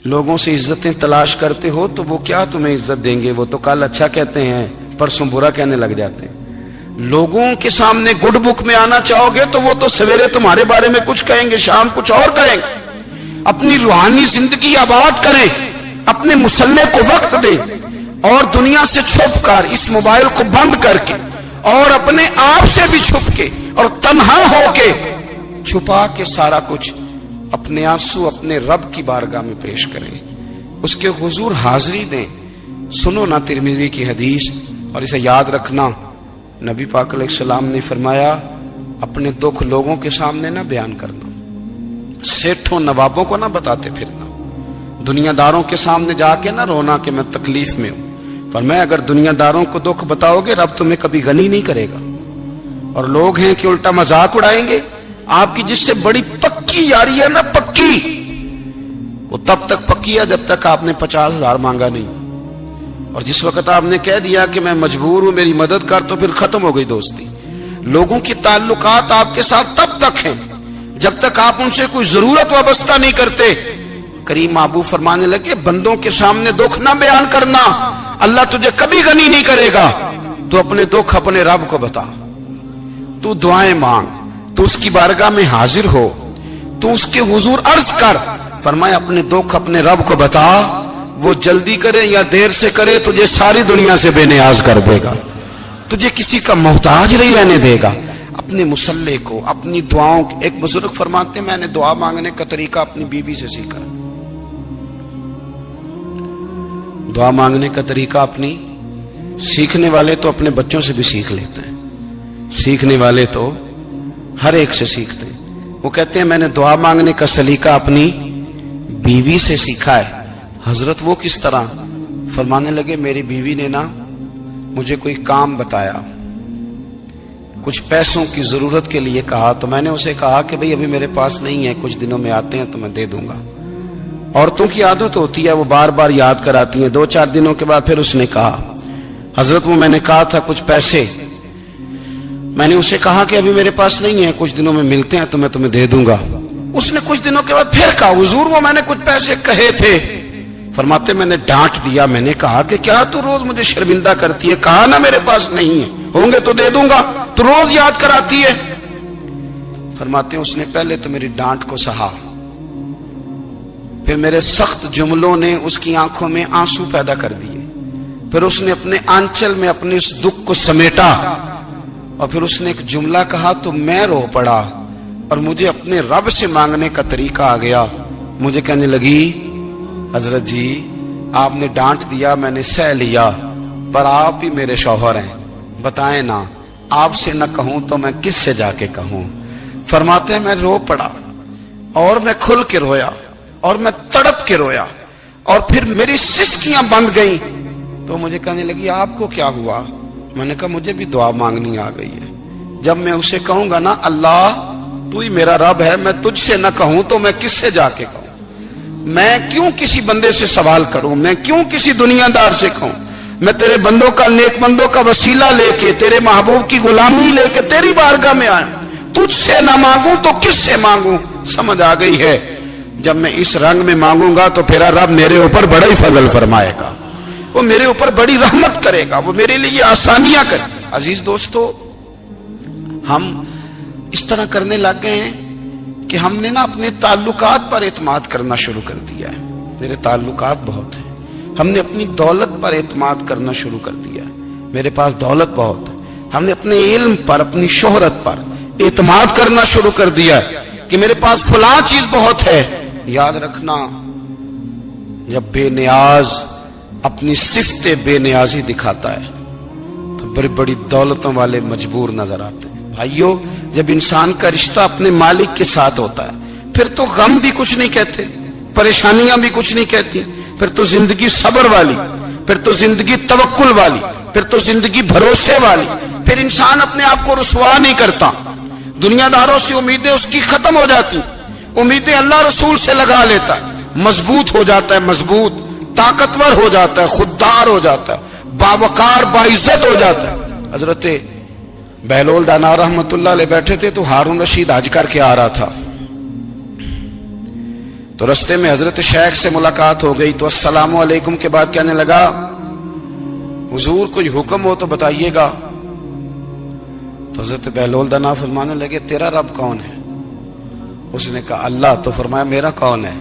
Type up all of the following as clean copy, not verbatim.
لوگوں سے عزتیں تلاش کرتے ہو تو وہ کیا تمہیں عزت دیں گے؟ وہ تو کل اچھا کہتے ہیں پرسوں برا کہنے لگ جاتے ہیں۔ لوگوں کے سامنے گڈ بک میں آنا چاہو گے تو وہ تو سویرے تمہارے بارے میں کچھ کہیں گے، شام کچھ اور کہیں گے۔ اپنی روحانی زندگی آباد کریں، اپنے مصلح کو وقت دیں، اور دنیا سے چھپ کر اس موبائل کو بند کر کے اور اپنے آپ سے بھی چھپ کے اور تنہا ہو کے چھپا کے سارا کچھ اپنے آنسو اپنے رب کی بارگاہ میں پیش کریں، اس کے حضور حاضری دیں۔ سنو نا ترمذی کی حدیث، اور اسے یاد رکھنا، نبی پاک علیہ السلام نے فرمایا اپنے دکھ لوگوں کے سامنے نہ بیان کرنا، سیٹھوں نوابوں کو نہ بتاتے پھرنا، دنیا داروں کے سامنے جا کے نہ رونا کہ میں تکلیف میں ہوں۔ فرمایا اگر دنیا داروں کو دکھ بتاؤ گے رب تمہیں کبھی غنی نہیں کرے گا۔ اور لوگ ہیں کہ الٹا مذاق اڑائیں گے آپ کی، جس سے بڑی پکی یاری ہے نا، پکی، وہ تب تک پکی ہے جب تک آپ نے 50,000 مانگا نہیں، اور جس وقت آپ نے کہہ دیا کہ میں مجبور ہوں میری مدد کر، تو پھر ختم ہو گئی دوستی۔ لوگوں کی تعلقات آپ کے ساتھ تب تک ہیں جب تک آپ ان سے کوئی ضرورت وابستہ نہیں کرتے۔ کریم محبوب فرمانے لگے بندوں کے سامنے دکھ نہ بیان کرنا، اللہ تجھے کبھی غنی نہیں کرے گا۔ تو اپنے دکھ اپنے رب کو بتا، تو دعائیں مانگ، تو اس کی بارگاہ میں حاضر ہو، تو اس کے حضور عرض کر۔ فرمایا اپنے دکھ اپنے رب کو بتا، وہ جلدی کرے یا دیر سے کرے تجھے ساری دنیا سے بے نیاز کر دے گا، تجھے کسی کا محتاج نہیں رہنے دے گا۔ اپنے مصلح کو، اپنی دعاؤں، ایک بزرگ فرماتے ہیں میں نے دعا مانگنے کا طریقہ اپنی بیوی سے سیکھا، دعا مانگنے کا طریقہ اپنی، سیکھنے والے تو اپنے بچوں سے بھی سیکھ لیتے ہیں، سیکھنے والے تو ہر ایک سے سیکھتے ہیں۔ وہ کہتے ہیں میں نے دعا مانگنے کا سلیقہ اپنی بیوی سے سیکھا ہے۔ حضرت وہ کس طرح؟ فرمانے لگے میری بیوی نے نا مجھے کوئی کام بتایا، کچھ پیسوں کی ضرورت کے لیے کہا، تو میں نے اسے کہا کہ بھئی ابھی میرے پاس نہیں ہے، کچھ دنوں میں آتے ہیں تو میں دے دوں گا۔ عورتوں کی عادت ہوتی ہے وہ بار بار یاد کراتی ہیں، 2-4 دنوں کے بعد پھر اس نے کہا حضرت وہ میں نے کہا تھا کچھ پیسے، میں نے اسے کہا کہ ابھی میرے پاس نہیں ہے، کچھ دنوں میں ملتے ہیں تو میں تمہیں دے دوں گا۔ اس نے کچھ دنوں کے بعد پھر کہا حضور وہ میں نے کچھ پیسے کہے تھے۔ فرماتے میں نے ڈانٹ دیا، میں نے کہا کہ کیا تو روز مجھے شرمندہ کرتی ہے، کہا نا میرے پاس نہیں ہے، ہوں گے تو دے دوں گا، تو روز یاد کراتی ہے۔ فرماتے ہیں اس نے پہلے تو میری ڈانٹ کو سہا، پھر میرے سخت جملوں نے اس کی آنکھوں میں آنسو پیدا کر دیے، پھر اس نے اپنے آنچل میں اپنے اس دکھ کو سمیٹا، اور پھر اس نے ایک جملہ کہا تو میں رو پڑا، اور مجھے اپنے رب سے مانگنے کا طریقہ آ گیا۔ مجھے کہنے لگی حضرت جی آپ نے ڈانٹ دیا میں نے سہ لیا، پر آپ ہی میرے شوہر ہیں، بتائیں نا آپ سے نہ کہوں تو میں کس سے جا کے کہوں۔ فرماتے ہیں میں رو پڑا، اور میں کھل کے رویا، اور میں تڑپ کے رویا، اور پھر میری سسکیاں بند گئیں۔ تو مجھے کہنے لگی آپ کو کیا ہوا؟ میں نے کہا مجھے بھی دعا مانگنی آ گئی ہے، جب میں اسے کہوں گا نا اللہ تو ہی میرا رب ہے، میں تجھ سے نہ کہوں تو میں کس سے جا کے کہوں؟ میں کیوں کسی بندے سے سوال کروں؟ میں کیوں کسی دنیا دار سے کہوں؟ میں تیرے بندوں کا، نیک بندوں کا وسیلہ لے کے، تیرے محبوب کی غلامی لے کے تیری بارگاہ میں آیا، تجھ سے نہ مانگوں تو کس سے مانگوں؟ سمجھ آ گئی ہے؟ جب میں اس رنگ میں مانگوں گا تو پھر رب میرے اوپر بڑا ہی فضل فرمائے گا، وہ میرے اوپر بڑی رحمت کرے گا، وہ میرے لیے آسانیاں کرے گا۔ عزیز دوستو، ہم اس طرح کرنے لگ گئے ہیں کہ ہم نے نا اپنے تعلقات پر اعتماد کرنا شروع کر دیا ہے۔ میرے تعلقات بہت ہیں، ہم نے اپنی دولت پر اعتماد کرنا شروع کر دیا ہے، میرے پاس دولت بہت ہے۔ ہم نے اپنے علم پر، اپنی شہرت پر اعتماد کرنا شروع کر دیا ہے کہ میرے پاس فلاں چیز بہت ہے۔ یاد رکھنا جب بے نیاز اپنی صفت بے نیازی دکھاتا ہے تو بڑی بڑی دولتوں والے مجبور نظر آتے ہیں۔ بھائیو جب انسان کا رشتہ اپنے مالک کے ساتھ ہوتا ہے پھر تو غم بھی کچھ نہیں کہتے، پریشانیاں بھی کچھ نہیں کہتی، پھر تو زندگی صبر والی، پھر تو زندگی توکل والی، پھر تو زندگی بھروسے والی، پھر انسان اپنے آپ کو رسوا نہیں کرتا۔ دنیا داروں سے امیدیں اس کی ختم ہو جاتی، امیدیں اللہ رسول سے لگا لیتا ہے، مضبوط ہو جاتا ہے، مضبوط، طاقتور ہو جاتا ہے، خوددار ہو جاتا ہے، باوقار باعزت ہو جاتا ہے۔ حضرت بہلول دانا رحمت اللہ علیہ بیٹھے تھے تو ہارون رشید حج کر کے آ رہا تھا، تو رستے میں حضرت شیخ سے ملاقات ہو گئی تو السلام علیکم کے بعد کہنے لگا حضور کوئی حکم ہو تو بتائیے گا. تو حضرت بہلول دانا فرمانے لگے تیرا رب کون ہے؟ اس نے کہا اللہ. تو فرمایا میرا کون ہے؟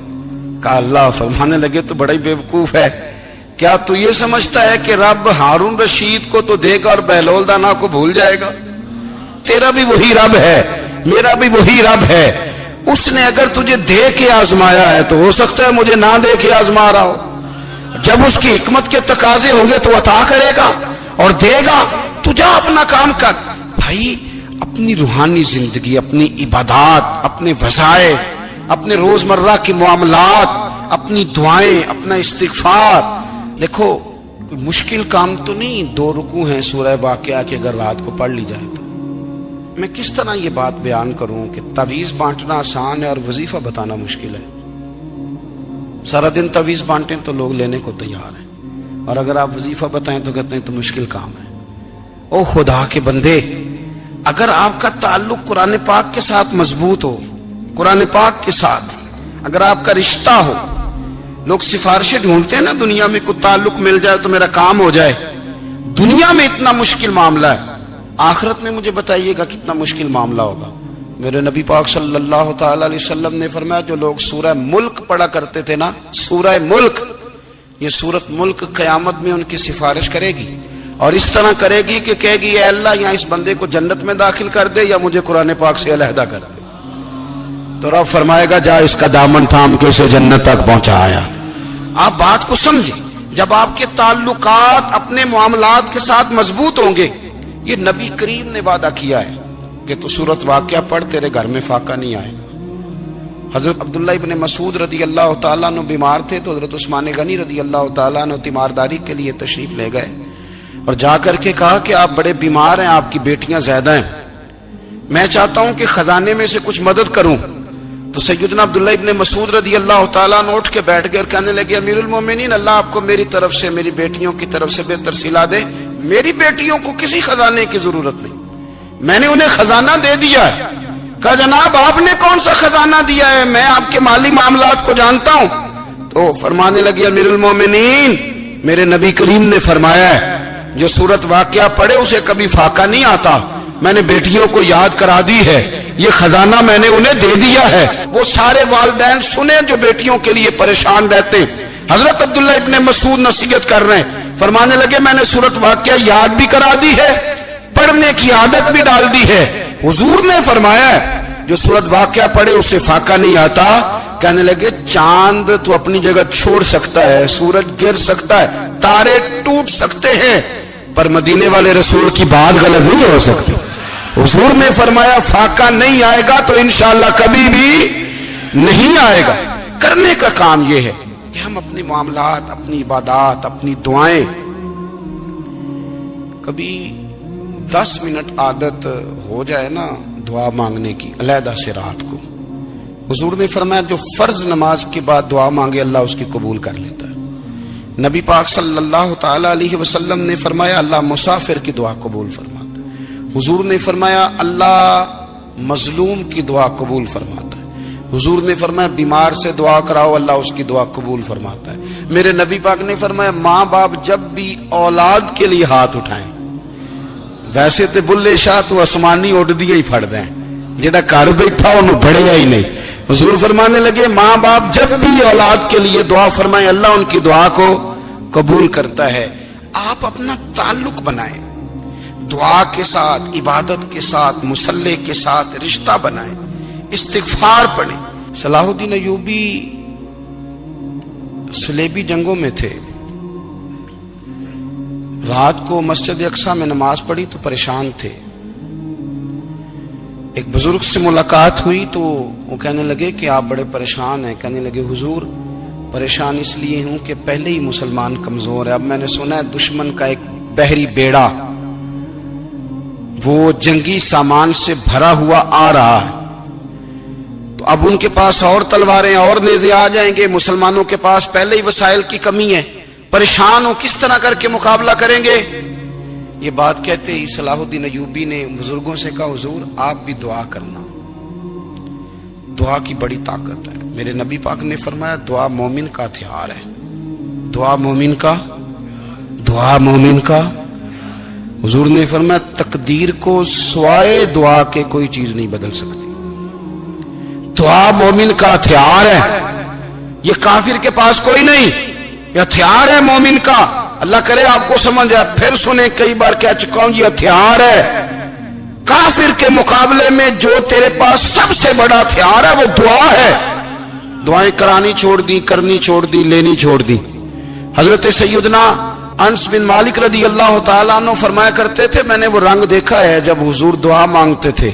کہا اللہ. فرمانے لگے تو بڑا ہی بیوقوف ہے, کیا تو یہ سمجھتا ہے کہ رب ہارون رشید کو تو دے گا اور بہلول دانا کو بھول جائے گا؟ تیرا بھی وہی رب ہے, میرا بھی وہی رب ہے. اس نے اگر تجھے دے کے آزمایا ہے تو ہو سکتا ہے مجھے نہ دے کے آزما رہا ہو. جب اس کی حکمت کے تقاضے ہوں گے تو عطا کرے گا اور دے گا. تو جا اپنا کام کر. بھائی اپنی روحانی زندگی, اپنی عبادات, اپنے وظائف, اپنے روزمرہ کے معاملات, اپنی دعائیں, اپنا استغفار. دیکھو کوئی مشکل کام تو نہیں, 2 رکوع ہیں سورہ واقعہ کہ اگر رات کو پڑھ لی جائے تو. میں کس طرح یہ بات بیان کروں کہ تعویذ بانٹنا آسان ہے اور وظیفہ بتانا مشکل ہے. سارا دن تعویذ بانٹیں تو لوگ لینے کو تیار ہیں, اور اگر آپ وظیفہ بتائیں تو کہتے ہیں تو مشکل کام ہے. او خدا کے بندے, اگر آپ کا تعلق قرآن پاک کے ساتھ مضبوط ہو, قرآن پاک کے ساتھ اگر آپ کا رشتہ ہو, لوگ سفارشیں ڈھونڈتے ہیں نا دنیا میں, کوئی تعلق مل جائے تو میرا کام ہو جائے. دنیا میں اتنا مشکل معاملہ ہے, آخرت میں مجھے بتائیے گا کتنا مشکل معاملہ ہوگا. میرے نبی پاک صلی اللہ تعالی علیہ وسلم نے فرمایا جو لوگ سورہ ملک پڑھا کرتے تھے نا, سورہ ملک, یہ سورت ملک قیامت میں ان کی سفارش کرے گی, اور اس طرح کرے گی کہ کہے گی اے اللہ یہاں اس بندے کو جنت میں داخل کر دے یا مجھے قرآن پاک سے علیحدہ کر دے. تو رب فرمائے گا جا اس کا دامن تھام کے اسے جنت تک پہنچایا. آپ بات کو سمجھیں, جب آپ کے تعلقات اپنے معاملات کے ساتھ مضبوط ہوں گے, یہ نبی کریم نے وعدہ کیا ہے کہ تو سورت واقعہ پڑھ تیرے گھر میں فاقہ نہیں آئے گا. حضرت عبداللہ ابن مسعود رضی اللہ تعالیٰ عنہ بیمار تھے تو حضرت عثمان غنی رضی اللہ تعالیٰ عنہ تیمارداری کے لیے تشریف لے گئے اور جا کر کے کہا کہ آپ بڑے بیمار ہیں, آپ کی بیٹیاں زیادہ ہیں, میں چاہتا ہوں کہ خزانے میں سے کچھ مدد کروں. تو سیدنا عبداللہ ابن مسعود رضی اللہ تعالیٰ عنہ اٹھ کے بیٹھ گئے اور کہنے لگے امیر المومنین, اللہ آپ کو میری طرف سے, میری بیٹیوں کی طرف سے بہتر صلہ دے. میری بیٹیوں کو کسی خزانے کی ضرورت نہیں, میں نے انہیں خزانہ دے دیا ہے. کہا جناب آپ نے کون سا خزانہ دیا ہے, میں آپ کے مالی معاملات کو جانتا ہوں. تو فرمانے لگے امیر المومنین, میرے نبی کریم نے فرمایا ہے جو سورت واقعہ پڑھے اسے کبھی فاقہ نہیں آتا. میں نے بیٹیوں کو یاد کرا دی ہے, یہ خزانہ میں نے انہیں دے دیا ہے. وہ سارے والدین سنیں جو بیٹیوں کے لیے پریشان رہتے ہیں. حضرت عبداللہ ابن مسعود نصیحت کر رہے ہیں, فرمانے لگے میں نے سورت واقعہ یاد بھی کرا دی ہے, پڑھنے کی عادت بھی ڈال دی ہے. حضور نے فرمایا ہے جو سورت واقعہ پڑھے اسے فاقہ نہیں آتا. کہنے لگے چاند تو اپنی جگہ چھوڑ سکتا ہے, سورج گر سکتا ہے, تارے ٹوٹ سکتے ہیں, پر مدینے والے رسول کی بات غلط نہیں ہو سکتی. حضور نے فرمایا فاقہ نہیں آئے گا تو انشاءاللہ کبھی بھی نہیں آئے گا. کرنے کا کام یہ ہے کہ ہم اپنے معاملات, اپنی عبادات, اپنی دعائیں, کبھی 10 منٹ عادت ہو جائے نا دعا مانگنے کی علیحدہ سے رات کو. حضور نے فرمایا جو فرض نماز کے بعد دعا مانگے اللہ اس کی قبول کر لیتا ہے. نبی پاک صلی اللہ تعالی علیہ وسلم نے فرمایا اللہ مسافر کی دعا قبول فرماتا ہے. حضور نے فرمایا اللہ مظلوم کی دعا قبول فرماتا ہے. حضور نے فرمایا بیمار سے دعا کراؤ اللہ اس کی دعا قبول فرماتا ہے. میرے نبی پاک نے فرمایا ماں باپ جب بھی اولاد کے لیے ہاتھ اٹھائیں, ویسے تے بلے شاہ تو آسمانی اڑ دیا ہی پھڑ دیں, جڑا گھر بیٹھا انہوں بڑھیا ہی نہیں. حضور فرمانے لگے ماں باپ جب بھی اولاد کے لیے دعا فرمائیں اللہ ان کی دعا کو قبول کرتا ہے. آپ اپنا تعلق بنائیں, دعا کے ساتھ, عبادت کے ساتھ, مصلی کے ساتھ رشتہ بنائیں, استغفار پڑھیں. صلاح الدین ایوبی صلیبی جنگوں میں تھے, رات کو مسجد اقصیٰ میں نماز پڑھی تو پریشان تھے. ایک بزرگ سے ملاقات ہوئی تو وہ کہنے لگے کہ آپ بڑے پریشان ہیں. کہنے لگے حضور پریشان اس لیے ہوں کہ پہلے ہی مسلمان کمزور ہے, اب میں نے سنا ہے دشمن کا ایک بحری بیڑا وہ جنگی سامان سے بھرا ہوا آ رہا ہے, تو اب ان کے پاس اور تلواریں اور نیزے آ جائیں گے, مسلمانوں کے پاس پہلے ہی وسائل کی کمی ہے, پریشان ہو کس طرح کر کے مقابلہ کریں گے. یہ بات کہتے ہی صلاح الدین ایوبی نے بزرگوں سے کہا حضور آپ بھی دعا کرنا. دعا کی بڑی طاقت ہے. میرے نبی پاک نے فرمایا دعا مومن کا ہتھیار ہے. دعا مومن کا، دعا مومن کا. حضور نے فرمایا تقدیر کو سوائے دعا کے کوئی چیز نہیں بدل سکتی. دعا مومن کا ہتھیار ہے. یہ کافر کے پاس کوئی نہیں، یہ ہتھیار ہے مومن کا. اللہ کرے آپ کو سمجھ آئے. پھر سنیں، کئی بار کہہ چکا ہوں یہ ہتھیار ہے. کافر کے مقابلے میں جو تیرے پاس سب سے بڑا ہتھیار ہے وہ دعا ہے. دعائیں کرانی چھوڑ دی، کرنی چھوڑ دی، لینی چھوڑ دی. حضرت سیدنا انس بن مالک رضی اللہ تعالیٰ عنہ فرمایا کرتے تھے میں نے وہ رنگ دیکھا ہے جب حضور دعا مانگتے تھے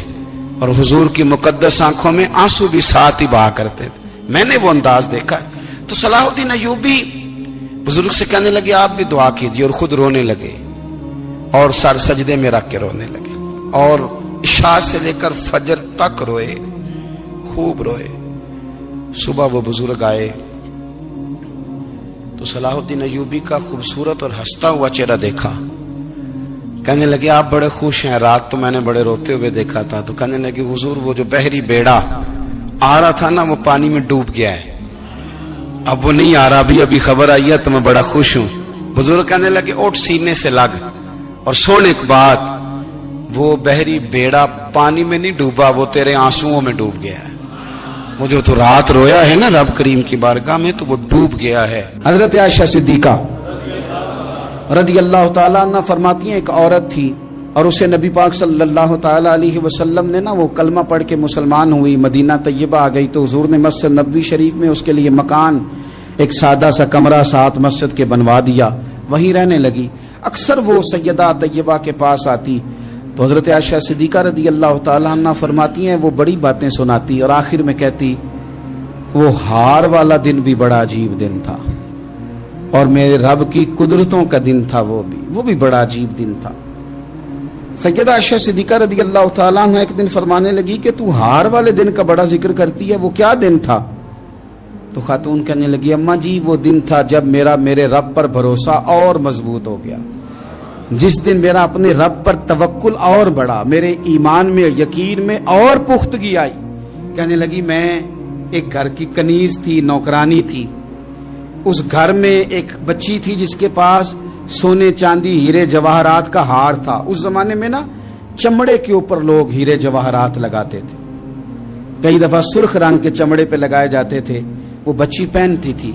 اور حضور کی مقدس آنکھوں میں آنسو بھی ساتھ ہی بہا کرتے تھے. میں نے وہ انداز دیکھا ہے. تو صلاح الدین ایوبی بزرگ سے کہنے لگے آپ بھی دعا کیجیے، اور خود رونے لگے اور سر سجدے میں رکھ کے رونے لگے اور عشاء سے لے کر فجر تک روئے، خوب روئے. صبح وہ بزرگ آئے تو صلاح الدین ایوبی کا خوبصورت اور ہنستا ہوا چہرہ دیکھا. کہنے لگے آپ بڑے خوش ہیں، رات تو میں نے بڑے روتے ہوئے دیکھا تھا. تو کہنے لگے حضور وہ جو بحری بیڑا آ رہا تھا نا وہ پانی میں ڈوب گیا ہے، اب وہ نہیں آ رہا. ابھی خبر آئی ہے تو میں بڑا خوش ہوں. بزرگ کہنے لگے اٹھ سینے سے لگ اور سن ایک بات، وہ بحری بیڑا پانی میں نہیں ڈوبا، وہ تیرے آنسوؤں میں ڈوب گیا ہے. وہ جو تو رات رویا ہے نا رب کریم کی بارگاہ میں تو وہ ڈوب گیا ہے. حضرت عائشہ صدیقہ رضی اللہ تعالیٰ عنہ فرماتی ہیں ایک عورت تھی اور اسے نبی پاک صلی اللہ تعالیٰ علیہ وسلم نے نا وہ کلمہ پڑھ کے مسلمان ہوئی، مدینہ طیبہ آ گئی تو حضور نے مسجد نبوی شریف میں اس کے لیے مکان، ایک سادہ سا کمرہ ساتھ مسجد کے بنوا دیا، وہیں رہنے لگی. اکثر وہ سیدہ طیبہ کے پاس آتی تو حضرت عائشہ صدیقہ رضی اللہ تعالیٰ عنہ فرماتی ہیں وہ بڑی باتیں سناتی اور آخر میں کہتی وہ ہار والا دن بھی بڑا عجیب دن تھا اور میرے رب کی قدرتوں کا دن تھا، وہ بھی بڑا عجیب دن تھا. سیدہ عائشہ صدیقہ رضی اللہ تعالیٰ عنہ ایک دن فرمانے لگی کہ تو ہار والے دن کا بڑا ذکر کرتی ہے، وہ کیا دن تھا؟ تو خاتون کہنے لگی اماں جی وہ دن تھا جب میرے رب پر بھروسہ اور مضبوط ہو گیا، جس دن میرا اپنے رب پر توکل اور بڑھا، میرے ایمان میں یقین میں اور پختگی آئی. کہنے لگی میں ایک گھر کی کنیز تھی، نوکرانی تھی. اس گھر میں ایک بچی تھی جس کے پاس سونے چاندی ہیرے جواہرات کا ہار تھا. اس زمانے میں نا چمڑے کے اوپر لوگ ہیرے جواہرات لگاتے تھے، کئی دفعہ سرخ رنگ کے چمڑے پہ لگائے جاتے تھے. وہ بچی پہنتی تھی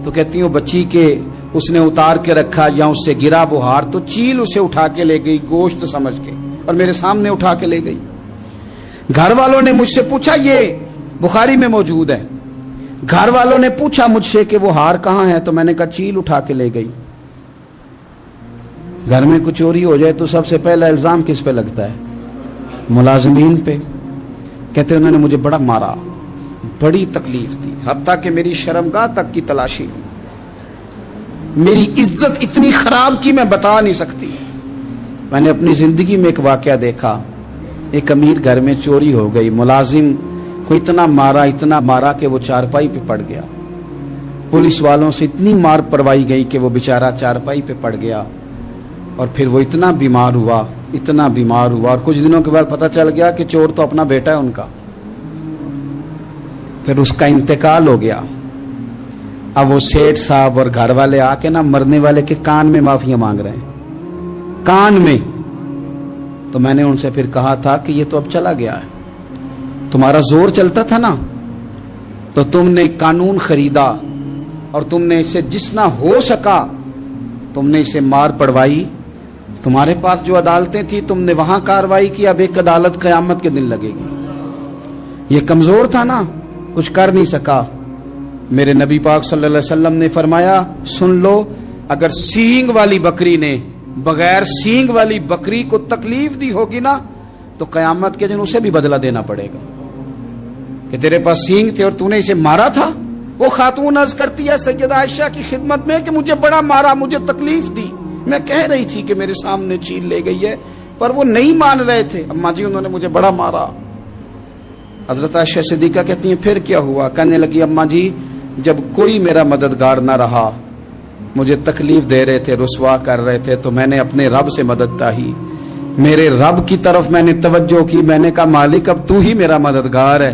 تو کہتی ہیں وہ بچی کے اس نے اتار کے رکھا یا اس سے گرا وہ ہار تو چیل اسے اٹھا کے لے گئی گوشت سمجھ کے اور میرے سامنے اٹھا کے لے گئی. گھر والوں نے مجھ سے پوچھا، یہ بخاری میں موجود ہے، گھر والوں نے پوچھا مجھ سے کہ وہ ہار کہاں ہے تو میں نے کہا چیل اٹھا کے لے گئی. گھر میں کچھ چوری ہو جائے تو سب سے پہلا الزام کس پہ لگتا ہے؟ ملازمین پہ. کہتے انہوں نے مجھے بڑا مارا، بڑی تکلیف تھی، حتیٰ کہ میری شرمگاہ تک کی تلاشی لی، میری عزت اتنی خراب کی میں بتا نہیں سکتی. میں نے اپنی زندگی میں ایک واقعہ دیکھا، ایک امیر گھر میں چوری ہو گئی، ملازم کو اتنا مارا کہ وہ چارپائی پہ پڑ گیا. پولیس والوں سے اتنی مار پروائی گئی کہ وہ بیچارہ چارپائی پہ پڑ گیا اور پھر وہ اتنا بیمار ہوا اور کچھ دنوں کے بعد پتہ چل گیا کہ چور تو اپنا بیٹا ہے ان کا. پھر اس کا انتقال ہو گیا. اب وہ سیٹھ صاحب اور گھر والے آ کے نا مرنے والے کے کان میں معافیاں مانگ رہے ہیں، کان میں. تو میں نے ان سے پھر کہا تھا کہ یہ تو اب چلا گیا ہے، تمہارا زور چلتا تھا نا تو تم نے قانون خریدا اور تم نے اسے جتنا ہو سکا تم نے اسے مار پڑوائی. تمہارے پاس جو عدالتیں تھی تم نے وہاں کاروائی کی، اب ایک عدالت قیامت کے دن لگے گی. یہ کمزور تھا نا، کچھ کر نہیں سکا. میرے نبی پاک صلی اللہ علیہ وسلم نے فرمایا سن لو، اگر سینگ والی بکری نے بغیر سینگ والی بکری کو تکلیف دی ہوگی نا تو قیامت کے دن اسے بھی بدلہ دینا پڑے گا کہ تیرے پاس سینگ تھے اور تو نے اسے مارا تھا. وہ خاتون عرض کرتی ہے سیدہ عائشہ کی خدمت میں کہ مجھے بڑا مارا، مجھے تکلیف دی، میں کہہ رہی تھی کہ میرے سامنے چیل لے گئی ہے پر وہ نہیں مان رہے تھے. اماں جی انہوں نے مجھے بڑا مارا. حضرت عائشہ صدیقہ کہتی ہیں پھر کیا ہوا؟ کہنے لگی اماں جی جب کوئی میرا مددگار نہ رہا، مجھے تکلیف دے رہے تھے، رسوا کر رہے تھے، تو میں نے اپنے رب سے مدد چاہی، میرے رب کی طرف میں نے توجہ کی. میں نے کہا مالک اب تو ہی میرا مددگار ہے.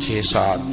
6-7,